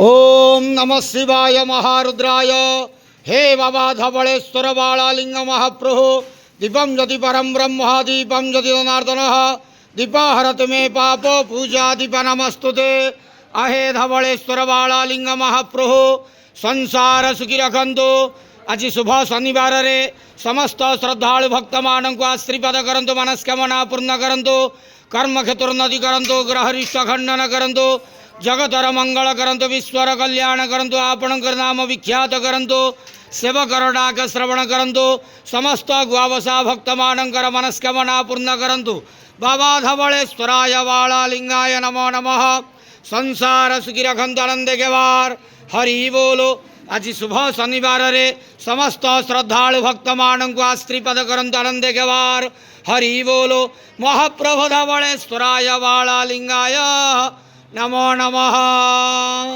ओम नमः शिवाय महारुद्राय। हे बाबा धवलेश्वर बालालिंग महाप्रभु दीपम यदि परम ब्रह्म दीपम यदि जनार्दन दीपाहरत मे पापो पूजा दीप नमस्तुते। अहे धवलेश्वर बालालिंग महाप्रभु संसार सुखी रखंतु। आज शुभ शनिवार रे समस्त श्रद्धालु भक्त मान को आशीर्वाद करंतु, मनस्कामना पूर्ण करंतु, कर्म क्षेत्रोन्नति करंतु, ग्रहरिष्ट खंडन करंतु, जगतर मंगल करंतु, विश्वर कल्याण करंतु, आपणकर नाम विख्यात करंतु, सेवकर डाक श्रवण करंतु, समस्त गुआवसा भक्त मानकर मनस्कामना पूर्ण करंतु। बाबा धवलेश्वराय बालालिंगाय नमो नमः। संसार सुखी रखंतु, आनंद के वार। हरि बोलो। आज शुभ शनिवार रे समस्त श्रद्धालु भक्त मान को आशीर्वाद करंतु, आनंद के वार। हरि बोलो। महाप्रभु धवलेश्वराय बालालिंगाय नमो नमः।